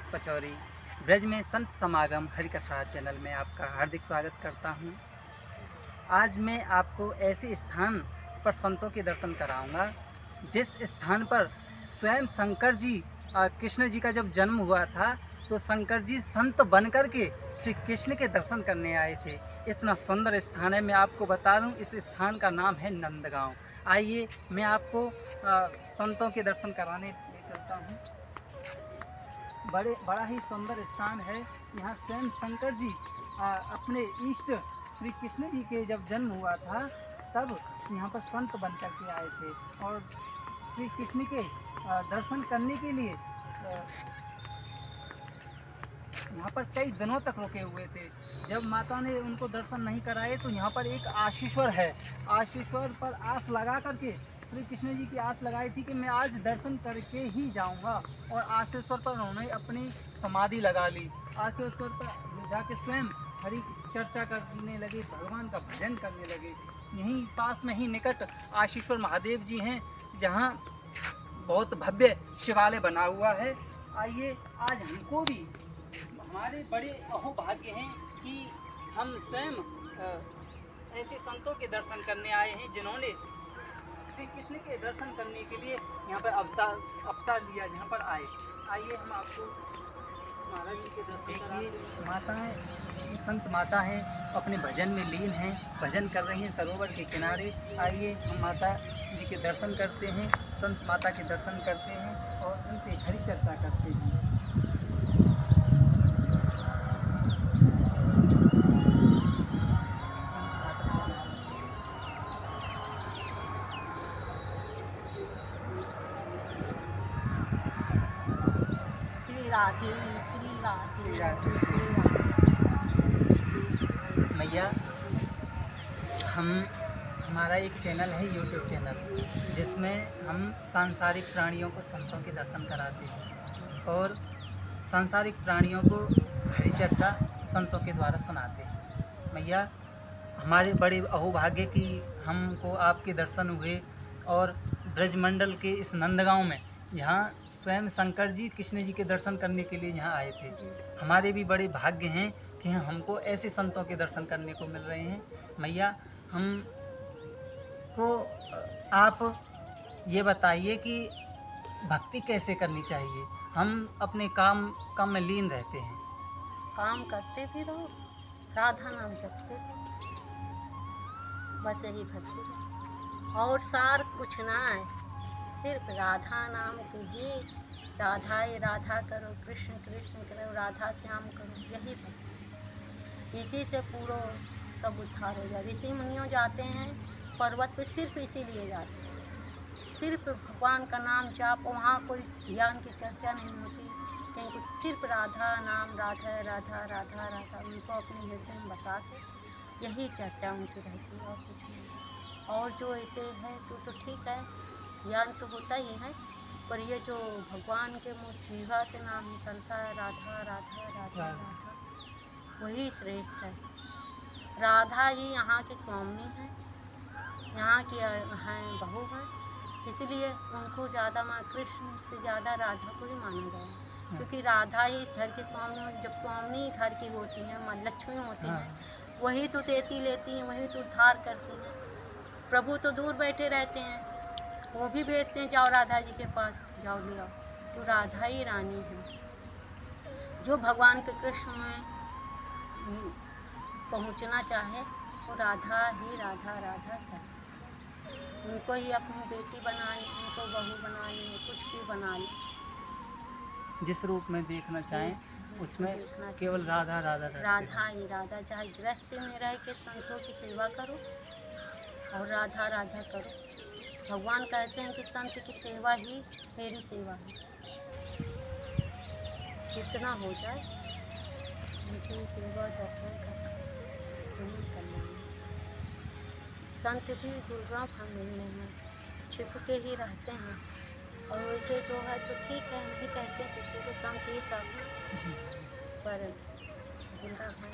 राजेश पचौरी ब्रज में संत समागम हरिकथा चैनल में आपका हार्दिक स्वागत करता हूं। आज मैं आपको ऐसे स्थान पर संतों के दर्शन कराऊंगा जिस स्थान पर स्वयं शंकर जी कृष्ण जी का जब जन्म हुआ था तो शंकर जी संत बनकर के श्री कृष्ण के दर्शन करने आए थे। इतना सुंदर स्थान है। मैं आपको बता दूं, इस स्थान का नाम है नंदगांव। आइए मैं आपको संतों के दर्शन कराने ले चलता हूं। बड़ा ही सुंदर स्थान है। यहाँ स्वयं शंकर जी अपने इष्ट श्री कृष्ण जी के जब जन्म हुआ था तब यहाँ पर संत बन करके आए थे और श्री कृष्ण के दर्शन करने के लिए यहाँ पर कई दिनों तक रुके हुए थे। जब माता ने उनको दर्शन नहीं कराए तो यहाँ पर एक आशीश्वर है। आशीश्वर पर आस लगा करके श्री कृष्ण जी की आस लगाई थी कि मैं आज दर्शन करके ही जाऊंगा और आशीश्वर पर उन्होंने अपनी समाधि लगा ली। आशीश्वर पर जाके स्वयं हरि चर्चा करने लगे, भगवान का भजन करने लगे। यहीं पास में ही निकट आशीश्वर महादेव जी हैं जहाँ बहुत भव्य शिवालय बना हुआ है। आइए आज हमको भी हमारे बड़े अहोभाग्य हैं कि हम स्वयं ऐसे संतों के दर्शन करने आए हैं जिन्होंने श्री कृष्ण के दर्शन करने के लिए यहाँ पर अवतार लिया, यहाँ पर आए। आइए हम आपको महाराज जी के दर्शन देखिए। माताएं, संत माता हैं, अपने भजन में लीन हैं, भजन कर रही हैं सरोवर के किनारे। आइए हम माता जी के दर्शन करते हैं, संत माता के दर्शन करते हैं और उनसे हरि चर्चा करते हैं। राधे श्री राधे मैया, हमारा एक चैनल है, यूट्यूब चैनल, जिसमें हम सांसारिक प्राणियों को संतों के दर्शन कराते हैं और सांसारिक प्राणियों को हरि चर्चा संतों के द्वारा सुनाते हैं। मैया, हमारे बड़े अहोभाग्य कि हमको आपके दर्शन हुए और ब्रजमंडल के इस नंदगांव में यहाँ स्वयं शंकर जी कृष्ण जी के दर्शन करने के लिए यहाँ आए थे। हमारे भी बड़े भाग्य हैं कि हमको ऐसे संतों के दर्शन करने को मिल रहे हैं। मैया, हमको आप ये बताइए कि भक्ति कैसे करनी चाहिए। हम अपने काम में लीन रहते हैं। काम करते भी रहो, राधा नाम जपते रहो, बस यही भक्ति है और सार कुछ ना है। सिर्फ राधा नाम के ही राधा करो, कृष्ण कृष्ण करो, राधा श्याम करो, यही भक्ति। इसी से पूरा सब उद्धार हो जाए। ऋषि मुनियों जाते हैं पर्वत पे सिर्फ इसीलिए जाते हैं, सिर्फ भगवान का नाम जाप। वहाँ कोई ज्ञान की चर्चा नहीं होती कहीं कुछ, सिर्फ राधा नाम, राधा राधा राधा राधा उनको अपने हृदय में बसा के यही चर्चा उनकी रहती है और कुछ नहीं। और जो ऐसे है तो ठीक है, ज्ञान तो होता ही है, पर ये जो भगवान के मुँह जीवा से नाम निकलता है राधा राधा राधा राधा, वही श्रेष्ठ है। राधा ही यहाँ की स्वामी है, यहाँ की हैं बहू हैं, इसलिए उनको ज़्यादा माँ कृष्ण से ज़्यादा राधा को ही माना गया, क्योंकि राधा ही इस घर की स्वामी। जब स्वामी घर की होती हैं, माँ लक्ष्मी होती हैं, वही तो देती लेती हैं, वही तो उद्धार करती हैं। प्रभु तो दूर बैठे रहते हैं, वो भी भेजते हैं जाओ राधा जी के पास, जाओ ले आओ। तो राधा ही रानी है। जो भगवान के कृष्ण में पहुंचना चाहे वो राधा ही राधा राधा करे। उनको ही अपनी बेटी बना ले, उनको बहू बना ले, कुछ भी बना ले, जिस रूप में देखना चाहें उसमें केवल राधा राधा राधा ही राधा। चाहे गृहस्थी में रह के संतों की सेवा करो और राधा राधा करो। भगवान कहते हैं कि संत की सेवा ही मेरी सेवा है। जितना हो जाए उनकी सेवा दर्शन कर लेंगे। संत भी दुर्लभ हम मिलने में छिप के ही रहते हैं, और वैसे जो है तो ठीक है, नहीं कहते किसी को संत ही सब, पर दुर्लभ है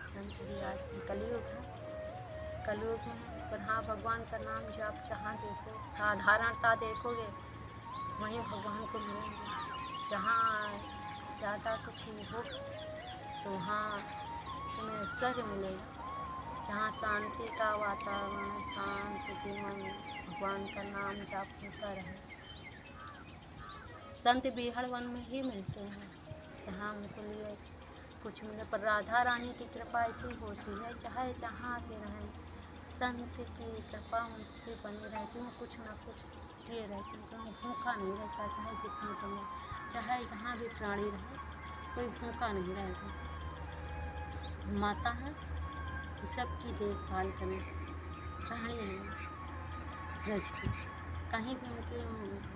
संत भी। आज कलयुग है, कलयुग में। पर हाँ, भगवान का नाम जाप जहाँ देखो, साधारणता देखोगे वहीं भगवान को मिलेंगे। जहाँ ज़्यादा कुछ हो तो वहाँ तुम्हें स्वर्ग मिलेगा, जहाँ शांति का वातावरण, शांत जीवन, भगवान का नाम जाप होता रहे। संत बीहड़ वन में ही मिलते हैं, जहाँ उनको लिए कुछ मिले। पर राधा रानी की कृपा ऐसी होती है, चाहे जहाँ भी रहें, संत की कृपा उन पर बनी रहती है, कुछ ना कुछ किए रहते हैं। तो भूखा नहीं रहता, चाहे जितनी जमे, चाहे जहाँ भी प्राणी रहे, कोई भूखा नहीं रहेगा। माता है तो सबकी देखभाल करें, प्राणी है ब्रज की, कहीं भी उनके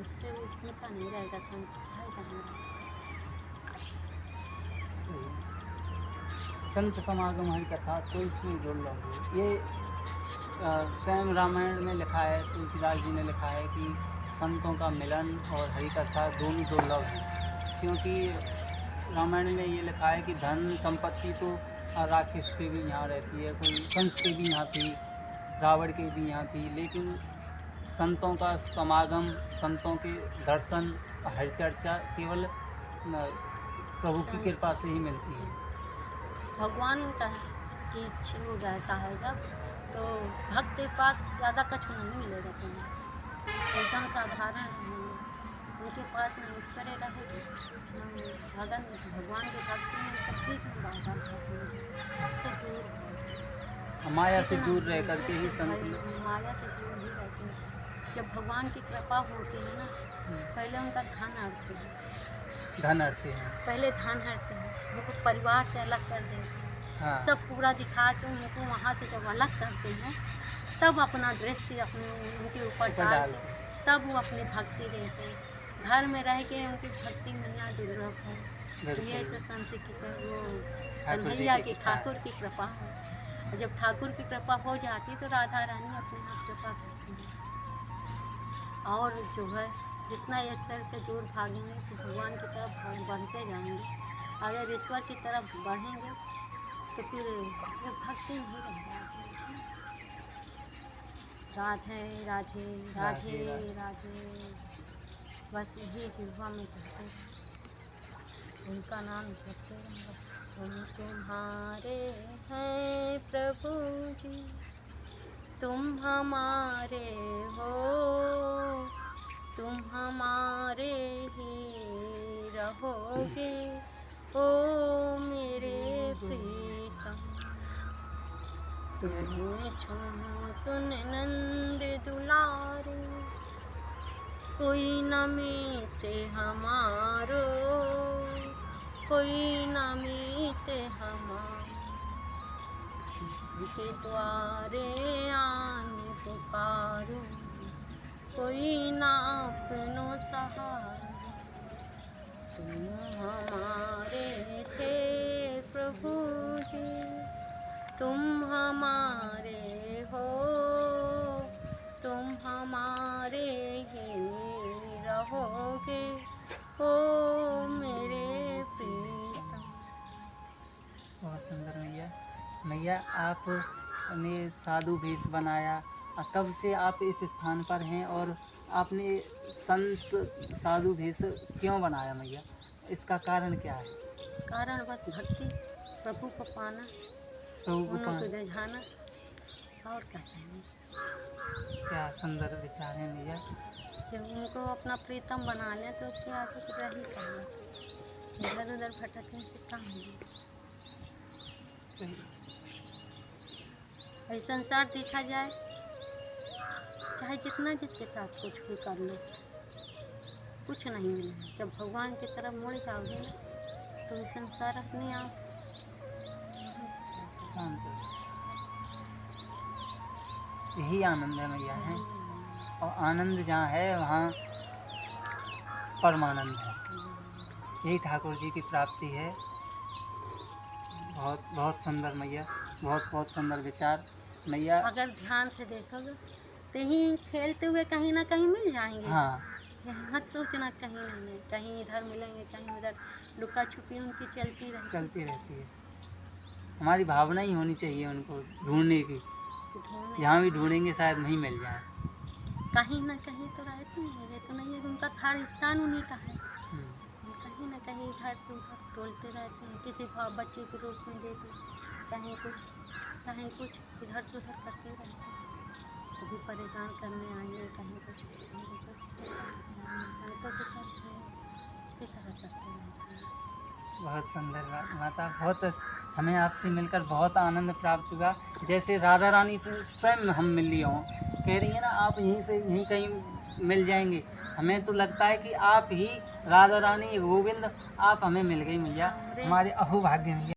उससे वो भूखा नहीं रहेगा, संत चाहे जहाँ रहे। संत समागम हरि कथा तुलसी दुर्लभ हो। ये स्वयं रामायण में लिखा है, तुलसीदास जी ने लिखा है कि संतों का मिलन और हरि कथा दोनों दुर्लभ हैं, क्योंकि रामायण में ये लिखा है कि धन संपत्ति तो राक्षस के भी यहाँ रहती है, कोई कंस के भी यहाँ थी, रावण के भी यहाँ थी, लेकिन संतों का समागम, संतों के दर्शन, हरिचर्चा केवल प्रभु की कृपा से ही मिलती है। भगवान का इच्छा रहता है जब, तो भक्त के पास ज़्यादा कुछ नहीं मिलेगा तुम्हें, एकदम साधारण रहेंगे, उनके पास न ईश्वरी रहेगी, भगन भगवान के भक्ति में सब चीज़ में बाधा सबसे दूर है। माया से दूर रह करके ही संत माया से दूर ही रहते हैं। जब भगवान की कृपा होती है ना, पहले उनका ध्यान हटते हैं, धन हरते हैं, पहले ध्यान हटते हैं, उनको परिवार से अलग कर देते हैं। हाँ, सब पूरा दिखा के उनको वहाँ से जब अलग करते हैं, तब अपना दृष्टि अपने उनके ऊपर डाल के तब वो अपनी भक्ति देते हैं। घर में रह के उनकी भक्ति मिलना दुर्लभ है। ये तो संत की वो कन्हैया की ठाकुर की कृपा है। और जब ठाकुर की कृपा हो जाती तो राधा रानी अपने आप कृपा करती है। और जो है जितना ईश्वर से दूर भागेंगे तो भगवान की तरफ बढ़ते जाएंगे। अगर ईश्वर की तरफ बढ़ेंगे तो फिर ये भक्ति नहीं रह जाती। राधे राधे राधे राधे, बस यही जिह्वा में कहते हैं, उनका नाम जपते रहेंगे। हम तुम्हारे हैं प्रभु जी, तुम हमारे हो, तुम हमारे ही रहोगे, ओ मेरे प्रीतम। तुम्हें छूनो सुन नंद दुलारे, कोई न मीते हमारो, कोई न मीते हमारो। के द्वारे आने पुकारो, कोई ना अपनो सहारा। तुम हमारे थे प्रभु जी, तुम हमारे हो, तुम हमारे ही रहोगे, ओ मेरे प्रीतम। बहुत सुंदर मैया। मैया आपने साधु भेष बनाया, तब से आप इस स्थान पर हैं, और आपने संत साधु भेष क्यों बनाया मैया, इसका कारण क्या है? कारण बस भक्ति, प्रभु को पाना, प्रभु को उनको पाना। रिझाना, और क्या चाहिए। क्या सुंदर विचार है मैया। जब उनको अपना प्रीतम बना लें तो उसके आगे तो रह ही करना, इधर उधर भटकने से कम होगी। सही। भाई संसार देखा जाए, चाहे जितना जिसके साथ कुछ भी कर लो, कुछ नहीं मिलेगा। जब भगवान की तरफ मुड़ जाओगे ना, तो ये संसार अपने आप शांत हो जाए। यही आनंद है मैया है, और आनंद जहाँ है वहाँ परमानंद है। यही ठाकुर जी की प्राप्ति है। बहुत बहुत सुंदर मैया, बहुत बहुत सुंदर विचार मैया। अगर ध्यान से देखोगे तो ही खेलते हुए कहीं ना कहीं मिल जाएंगे। हाँ, यहाँ सोचना कहीं नहीं है, कहीं इधर मिलेंगे, कहीं उधर, लुका छुपी उनकी चलती रहती है। हमारी भावना ही होनी चाहिए उनको ढूंढने की, ढूंढने जहाँ भी ढूंढेंगे शायद वहीं मिल जाए। कहीं ना कहीं तो रहते हैं, ये तो नहीं है उनका थार स्थान उन्हीं का है, उनका कहीं ना कहीं इधर से उधर टोलते रहते हैं, किसी भाव बच्चे के रूप में दे दो, कहीं कुछ इधर से उधर करते रहते हैं, कभी परेशान करने आएंगे, कहीं कुछ हमको कुछ इसी तरह करते रहते हैं। बहुत सुंदर माता, बहुत हमें आपसे मिलकर बहुत आनंद प्राप्त हुआ। जैसे राधा रानी तो स्वयं हम मिल लिए हों, कह रही है ना आप यहीं से यहीं कहीं मिल जाएंगे। हमें तो लगता है कि आप ही राधा रानी गोविंद, आप हमें मिल गई मैया, हमारे अहोभाग्य मैया।